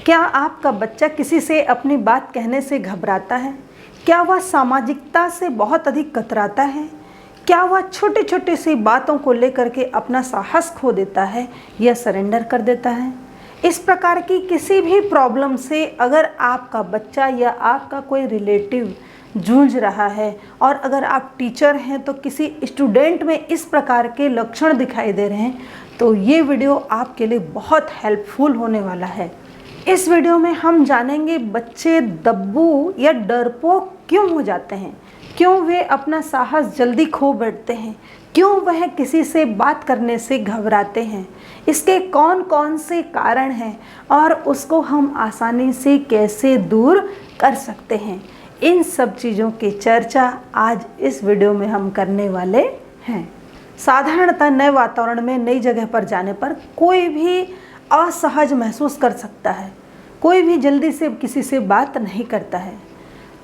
क्या आपका बच्चा किसी से अपनी बात कहने से घबराता है? क्या वह सामाजिकता से बहुत अधिक कतराता है? क्या वह छोटे छोटे सी बातों को लेकर के अपना साहस खो देता है या सरेंडर कर देता है? इस प्रकार की किसी भी प्रॉब्लम से अगर आपका बच्चा या आपका कोई रिलेटिव जूझ रहा है और अगर आप टीचर हैं तो किसी स्टूडेंट में इस प्रकार के लक्षण दिखाई दे रहे हैं तो ये वीडियो आपके लिए बहुत हेल्पफुल होने वाला है। इस वीडियो में हम जानेंगे बच्चे दब्बू या डरपोक क्यों हो जाते हैं, क्यों वे अपना साहस जल्दी खो बैठते हैं, क्यों वह किसी से बात करने से घबराते हैं, इसके कौन कौन से कारण हैं और उसको हम आसानी से कैसे दूर कर सकते हैं। इन सब चीज़ों की चर्चा आज इस वीडियो में हम करने वाले हैं। साधारणतः नए वातावरण में नई जगह पर जाने पर कोई भी असहज महसूस कर सकता है, कोई भी जल्दी से किसी से बात नहीं करता है,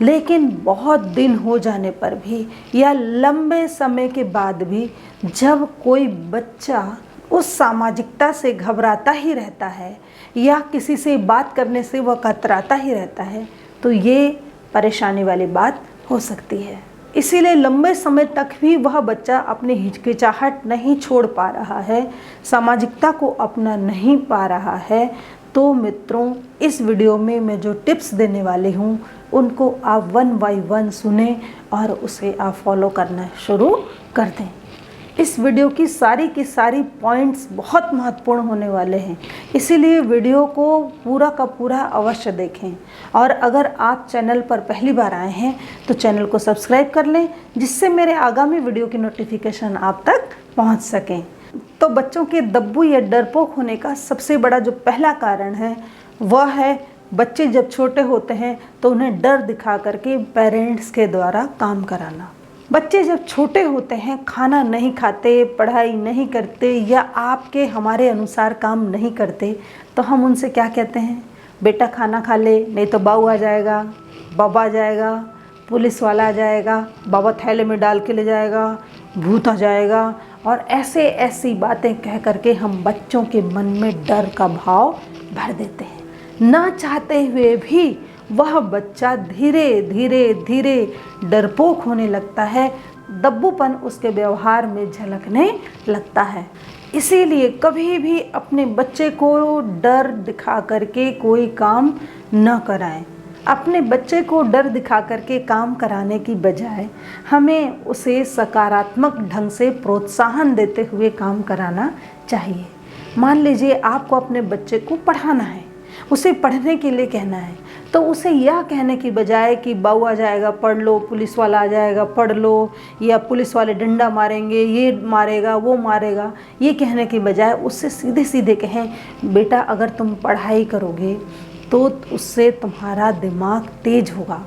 लेकिन बहुत दिन हो जाने पर भी या लंबे समय के बाद भी जब कोई बच्चा उस सामाजिकता से घबराता ही रहता है या किसी से बात करने से वह कतराता ही रहता है तो ये परेशानी वाली बात हो सकती है। इसीलिए लंबे समय तक भी वह बच्चा अपनी हिचकिचाहट नहीं छोड़ पा रहा है, सामाजिकता को अपना नहीं पा रहा है। तो मित्रों, इस वीडियो में मैं जो टिप्स देने वाली हूँ उनको आप 1 बाय 1 सुने और उसे आप फॉलो करना शुरू कर दें। इस वीडियो की सारी पॉइंट्स बहुत महत्वपूर्ण होने वाले हैं, इसीलिए वीडियो को पूरा का पूरा अवश्य देखें। और अगर आप चैनल पर पहली बार आए हैं तो चैनल को सब्सक्राइब कर लें, जिससे मेरे आगामी वीडियो की नोटिफिकेशन आप तक पहुंच सकें। तो बच्चों के दब्बू या डरपोक होने का सबसे बड़ा जो पहला कारण है वह है बच्चे जब छोटे होते हैं तो उन्हें डर दिखा करके पेरेंट्स के द्वारा काम कराना। बच्चे जब छोटे होते हैं, खाना नहीं खाते, पढ़ाई नहीं करते या आपके हमारे अनुसार काम नहीं करते तो हम उनसे क्या कहते हैं, बेटा खाना खा ले नहीं तो बाऊ आ जाएगा, बाबा आ जाएगा, पुलिस वाला आ जाएगा, बाबा थैले में डाल के ले जाएगा, भूत आ जाएगा। और ऐसे ऐसी बातें कह करके हम बच्चों के मन में डर का भाव भर देते हैं। ना चाहते हुए भी वह बच्चा धीरे धीरे डरपोक होने लगता है, दब्बूपन उसके व्यवहार में झलकने लगता है। इसीलिए कभी भी अपने बच्चे को डर दिखा करके कोई काम न कराएं। अपने बच्चे को डर दिखा करके काम कराने की बजाय हमें उसे सकारात्मक ढंग से प्रोत्साहन देते हुए काम कराना चाहिए। मान लीजिए आपको अपने बच्चे को पढ़ाना है, उसे पढ़ने के लिए कहना है, तो उसे यह कहने की बजाय कि बाऊ आ जाएगा पढ़ लो, पुलिस वाला आ जाएगा पढ़ लो, या पुलिस वाले डंडा मारेंगे, ये मारेगा वो मारेगा, ये कहने की बजाय उससे सीधे सीधे कहें, बेटा अगर तुम पढ़ाई करोगे तो उससे तुम्हारा दिमाग तेज होगा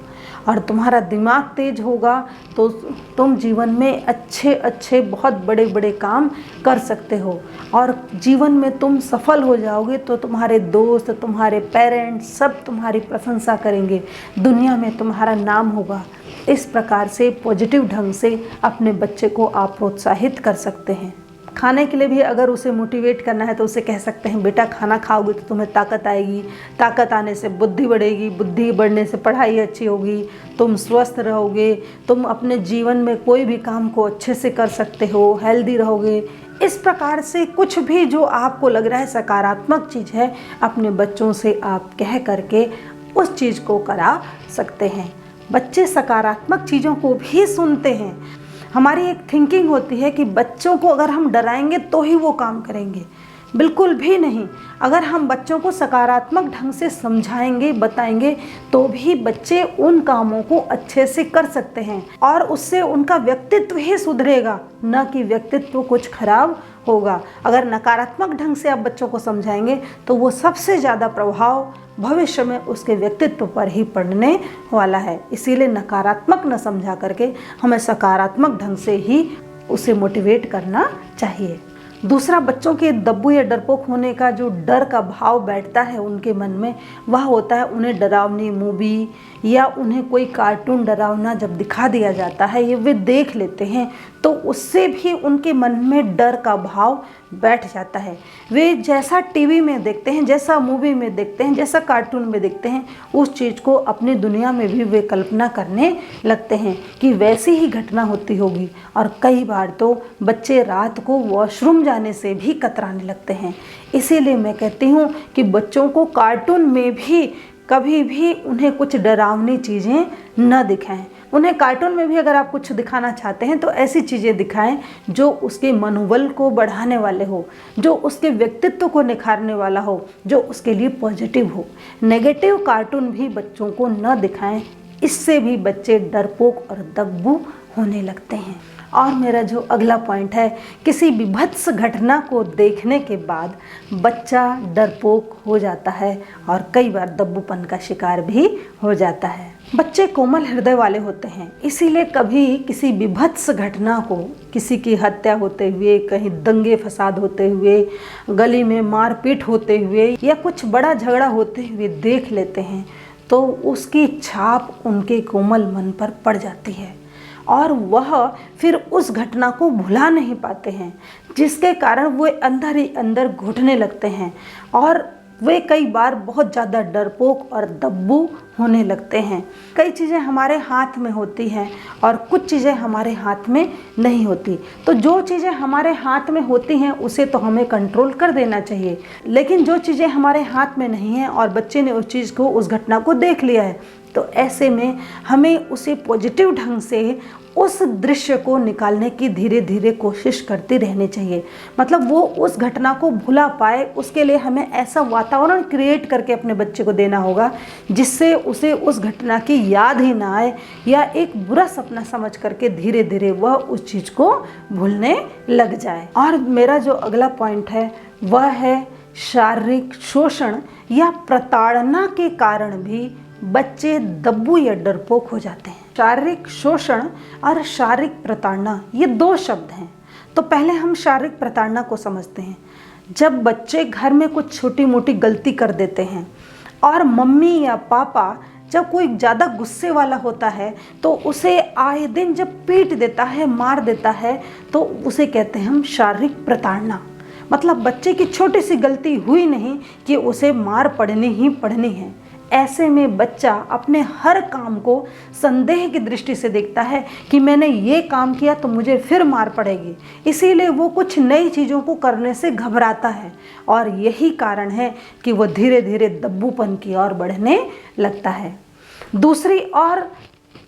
और तुम्हारा दिमाग तेज होगा तो तुम जीवन में अच्छे बहुत बड़े बड़े काम कर सकते हो और जीवन में तुम सफल हो जाओगे तो तुम्हारे दोस्त, तुम्हारे पेरेंट्स सब तुम्हारी प्रशंसा करेंगे, दुनिया में तुम्हारा नाम होगा। इस प्रकार से पॉजिटिव ढंग से अपने बच्चे को आप प्रोत्साहित कर सकते हैं। खाने के लिए भी अगर उसे मोटिवेट करना है तो उसे कह सकते हैं, बेटा खाना खाओगे तो तुम्हें ताकत आएगी, ताकत आने से बुद्धि बढ़ेगी, बुद्धि बढ़ने से पढ़ाई अच्छी होगी, तुम स्वस्थ रहोगे, तुम अपने जीवन में कोई भी काम को अच्छे से कर सकते हो, हेल्दी रहोगे। इस प्रकार से कुछ भी जो आपको लग रहा है सकारात्मक चीज़ है, अपने बच्चों से आप कह करके उस चीज़ को करा सकते हैं। बच्चे सकारात्मक चीज़ों को भी सुनते हैं। हमारी एक थिंकिंग होती है कि बच्चों को अगर हम डराएंगे तो ही वो काम करेंगे, बिल्कुल भी नहीं। अगर हम बच्चों को सकारात्मक ढंग से समझाएंगे, बताएंगे तो भी बच्चे उन कामों को अच्छे से कर सकते हैं और उससे उनका व्यक्तित्व ही सुधरेगा, न कि व्यक्तित्व कुछ खराब होगा। अगर नकारात्मक ढंग से आप बच्चों को समझाएंगे तो वो सबसे ज़्यादा प्रभाव भविष्य में उसके व्यक्तित्व पर ही पड़ने वाला है। इसीलिए नकारात्मक न समझा करके हमें सकारात्मक ढंग से ही उसे मोटिवेट करना चाहिए। दूसरा, बच्चों के दब्बू या डरपोक होने का जो डर का भाव बैठता है उनके मन में, वह होता है उन्हें डरावनी मूवी या उन्हें कोई कार्टून डरावना जब दिखा दिया जाता है, ये वे देख लेते हैं तो उससे भी उनके मन में डर का भाव बैठ जाता है। वे जैसा टीवी में देखते हैं, जैसा मूवी में देखते हैं, जैसा कार्टून में देखते हैं, उस चीज़ को अपनी दुनिया में भी वे कल्पना करने लगते हैं कि वैसी ही घटना होती होगी। और कई बार तो बच्चे रात को वॉशरूम जाने से भी कतराने लगते हैं। इसीलिए मैं कहती हूँ कि बच्चों को कार्टून में भी कभी भी उन्हें कुछ डरावनी चीज़ें न दिखाएं। उन्हें कार्टून में भी अगर आप कुछ दिखाना चाहते हैं तो ऐसी चीज़ें दिखाएं जो उसके मनोबल को बढ़ाने वाले हो, जो उसके व्यक्तित्व को निखारने वाला हो, जो उसके लिए पॉजिटिव हो। नेगेटिव कार्टून भी बच्चों को न दिखाएं, इससे भी बच्चे डरपोक और दब्बू होने लगते हैं। और मेरा जो अगला पॉइंट है, किसी विभत्स घटना को देखने के बाद बच्चा डरपोक हो जाता है और कई बार दब्बूपन का शिकार भी हो जाता है। बच्चे कोमल हृदय वाले होते हैं, इसीलिए कभी किसी विभत्स घटना को, किसी की हत्या होते हुए, कहीं दंगे फसाद होते हुए, गली में मारपीट होते हुए या कुछ बड़ा झगड़ा होते हुए देख लेते हैं तो उसकी छाप उनके कोमल मन पर पड़ जाती है और वह फिर उस घटना को भुला नहीं पाते हैं, जिसके कारण वे अंदर ही अंदर घुटने लगते हैं और वे कई बार बहुत ज़्यादा डरपोक और दब्बू होने लगते हैं। कई चीज़ें हमारे हाथ में होती हैं और कुछ चीज़ें हमारे हाथ में नहीं होती। तो जो चीज़ें हमारे हाथ में होती हैं उसे तो हमें कंट्रोल कर देना चाहिए, लेकिन जो चीज़ें हमारे हाथ में नहीं हैं और बच्चे ने उस चीज़ को, उस घटना को देख लिया है, तो ऐसे में हमें उसे पॉजिटिव ढंग से उस दृश्य को निकालने की धीरे धीरे कोशिश करती रहनी चाहिए। मतलब वो उस घटना को भुला पाए, उसके लिए हमें ऐसा वातावरण क्रिएट करके अपने बच्चे को देना होगा जिससे उसे उस घटना की याद ही ना आए या एक बुरा सपना समझ करके धीरे धीरे वह उस चीज़ को भूलने लग जाए। और मेरा जो अगला पॉइंट है वह है शारीरिक शोषण या प्रताड़ना के कारण भी बच्चे दब्बू या डरपोक हो जाते हैं। शारीरिक शोषण और शारीरिक प्रताड़ना ये दो शब्द हैं। तो पहले हम शारीरिक प्रताड़ना को समझते हैं। जब बच्चे घर में कुछ छोटी मोटी गलती कर देते हैं और मम्मी या पापा जब कोई ज़्यादा गुस्से वाला होता है तो उसे आए दिन जब पीट देता है, मार देता है, तो उसे कहते हैं हम शारीरिक प्रताड़ना। मतलब बच्चे की छोटी सी गलती हुई नहीं कि उसे मार पड़नी ही पड़नी है। ऐसे में बच्चा अपने हर काम को संदेह की दृष्टि से देखता है कि मैंने ये काम किया तो मुझे फिर मार पड़ेगी, इसीलिए वो कुछ नई चीज़ों को करने से घबराता है और यही कारण है कि वो धीरे धीरे दब्बूपन की ओर बढ़ने लगता है। दूसरी ओर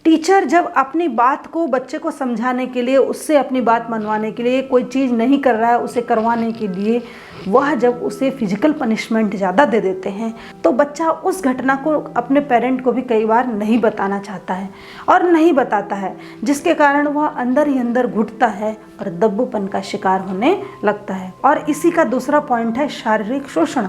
टीचर जब अपनी बात को बच्चे को समझाने के लिए, उससे अपनी बात मनवाने के लिए, कोई चीज़ नहीं कर रहा है उसे करवाने के लिए, वह जब उसे फिजिकल पनिशमेंट ज़्यादा दे देते हैं तो बच्चा उस घटना को अपने पेरेंट को भी कई बार नहीं बताना चाहता है और नहीं बताता है, जिसके कारण वह अंदर ही अंदर घुटता है और दब्बूपन का शिकार होने लगता है। और इसी का दूसरा पॉइंट है शारीरिक शोषण।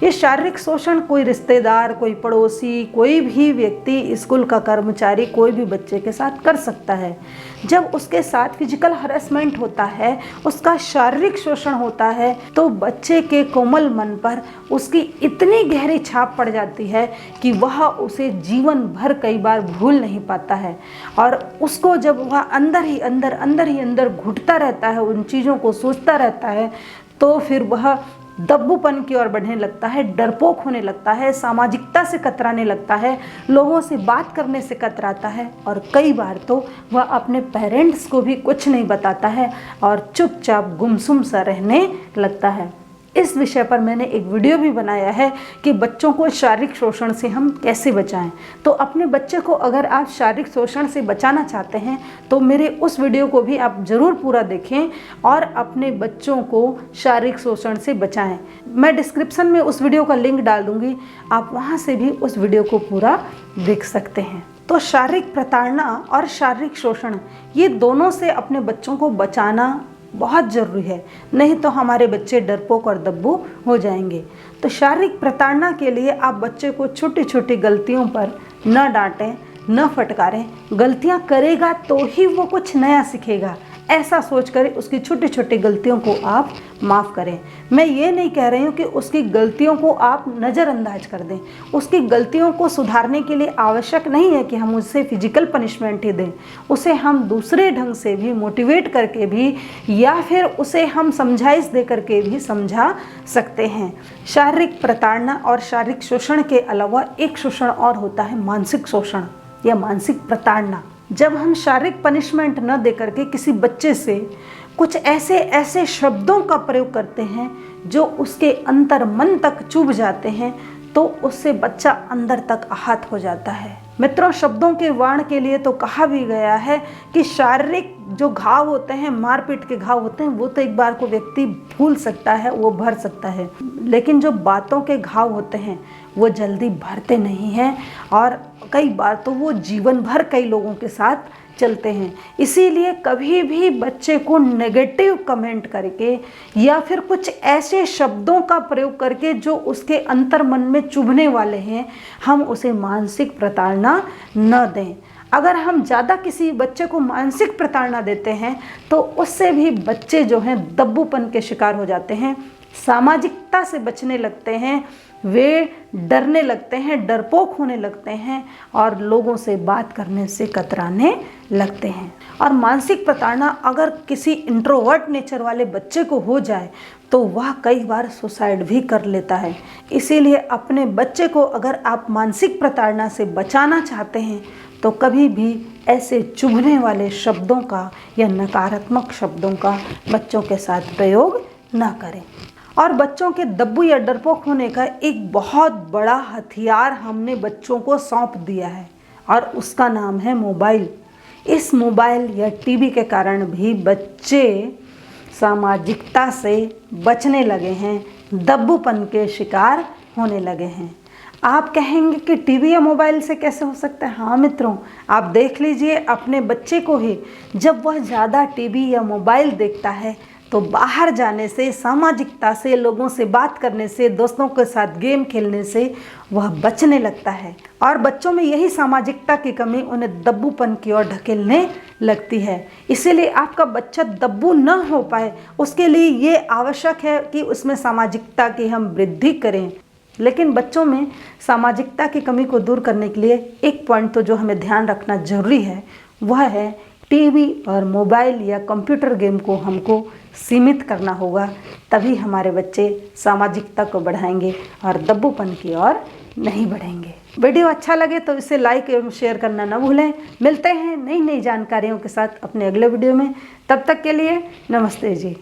ये शारीरिक शोषण कोई रिश्तेदार, कोई पड़ोसी, कोई भी व्यक्ति, स्कूल का कर्मचारी कोई भी बच्चे के साथ कर सकता है। जब उसके साथ फिजिकल हरेसमेंट होता है, उसका शारीरिक शोषण होता है, तो बच्चे के कोमल मन पर उसकी इतनी गहरी छाप पड़ जाती है कि वह उसे जीवन भर कई बार भूल नहीं पाता है। और उसको जब वह अंदर ही अंदर घुटता रहता है, उन चीज़ों को सोचता रहता है, तो फिर वह दब्बूपन की ओर बढ़ने लगता है, डरपोक होने लगता है, सामाजिकता से कतराने लगता है, लोगों से बात करने से कतराता है और कई बार तो वह अपने पेरेंट्स को भी कुछ नहीं बताता है और चुपचाप गुमसुम सा रहने लगता है। इस विषय पर मैंने एक वीडियो भी बनाया है कि बच्चों को शारीरिक शोषण से हम कैसे बचाएं। तो अपने बच्चे को अगर आप शारीरिक शोषण से बचाना चाहते हैं तो मेरे उस वीडियो को भी आप ज़रूर पूरा देखें और अपने बच्चों को शारीरिक शोषण से बचाएं। मैं डिस्क्रिप्शन में उस वीडियो का लिंक डाल दूँगी, आप वहाँ से भी उस वीडियो को पूरा देख सकते हैं। तो शारीरिक प्रताड़ना और शारीरिक शोषण ये दोनों से अपने बच्चों को बचाना बहुत ज़रूरी है, नहीं तो हमारे बच्चे डरपोक और दब्बू हो जाएंगे। तो शारीरिक प्रताड़ना के लिए आप बच्चे को छोटी छोटी गलतियों पर न डांटें, न फटकारें। गलतियां करेगा तो ही वो कुछ नया सीखेगा, ऐसा सोचकर उसकी छोटी छोटी गलतियों को आप माफ़ करें। मैं ये नहीं कह रही हूँ कि उसकी गलतियों को आप नज़रअंदाज कर दें। उसकी गलतियों को सुधारने के लिए आवश्यक नहीं है कि हम उससे फिजिकल पनिशमेंट ही दें। उसे हम दूसरे ढंग से भी मोटिवेट करके भी, या फिर उसे हम समझाइश दे करके भी समझा सकते हैं। शारीरिक प्रताड़ना और शारीरिक शोषण के अलावा एक शोषण और होता है, मानसिक शोषण या मानसिक प्रताड़ना। जब हम शारीरिक पनिशमेंट न दे करके किसी बच्चे से कुछ ऐसे ऐसे शब्दों का प्रयोग करते हैं जो उसके अंतर मन तक चुभ जाते हैं, तो उससे बच्चा अंदर तक आहत हो जाता है। मित्रों, शब्दों के वाण के लिए तो कहा भी गया है कि शारीरिक जो घाव होते हैं, मारपीट के घाव होते हैं, वो तो एक बार को व्यक्ति भूल सकता है, वो भर सकता है, लेकिन जो बातों के घाव होते हैं वो जल्दी भरते नहीं हैं, और कई बार तो वो जीवन भर कई लोगों के साथ चलते हैं। इसीलिए कभी भी बच्चे को नेगेटिव कमेंट करके या फिर कुछ ऐसे शब्दों का प्रयोग करके जो उसके अंतर मन में चुभने वाले हैं, हम उसे मानसिक प्रताड़ना न दें। अगर हम ज़्यादा किसी बच्चे को मानसिक प्रताड़ना देते हैं तो उससे भी बच्चे जो हैं दब्बूपन के शिकार हो जाते हैं, सामाजिकता से बचने लगते हैं, वे डरने लगते हैं, डरपोक होने लगते हैं और लोगों से बात करने से कतराने लगते हैं। और मानसिक प्रताड़ना अगर किसी इंट्रोवर्ट नेचर वाले बच्चे को हो जाए तो वह कई बार सुसाइड भी कर लेता है। इसीलिए अपने बच्चे को अगर आप मानसिक प्रताड़ना से बचाना चाहते हैं तो कभी भी ऐसे चुभने वाले शब्दों का या नकारात्मक शब्दों का बच्चों के साथ प्रयोग न करें। और बच्चों के दब्बू या डरपोक होने का एक बहुत बड़ा हथियार हमने बच्चों को सौंप दिया है और उसका नाम है मोबाइल। इस मोबाइल या टीवी के कारण भी बच्चे सामाजिकता से बचने लगे हैं, दब्बूपन के शिकार होने लगे हैं। आप कहेंगे कि टीवी या मोबाइल से कैसे हो सकता है? हाँ मित्रों, आप देख लीजिए अपने बच्चे को ही, जब वह ज़्यादा टीवी या मोबाइल देखता है तो बाहर जाने से, सामाजिकता से, लोगों से बात करने से, दोस्तों के साथ गेम खेलने से वह बचने लगता है। और बच्चों में यही सामाजिकता की कमी उन्हें दब्बूपन की ओर ढकेलने लगती है। इसीलिए आपका बच्चा दब्बू न हो पाए, उसके लिए ये आवश्यक है कि उसमें सामाजिकता की हम वृद्धि करें। लेकिन बच्चों में सामाजिकता की कमी को दूर करने के लिए एक पॉइंट तो जो हमें ध्यान रखना जरूरी है, वह है टीवी और मोबाइल या कंप्यूटर गेम को हमको सीमित करना होगा। तभी हमारे बच्चे सामाजिकता को बढ़ाएंगे और दब्बूपन की ओर नहीं बढ़ेंगे। वीडियो अच्छा लगे तो इसे लाइक एवं शेयर करना न भूलें। मिलते हैं नई नई जानकारियों के साथ अपने अगले वीडियो में। तब तक के लिए नमस्ते जी।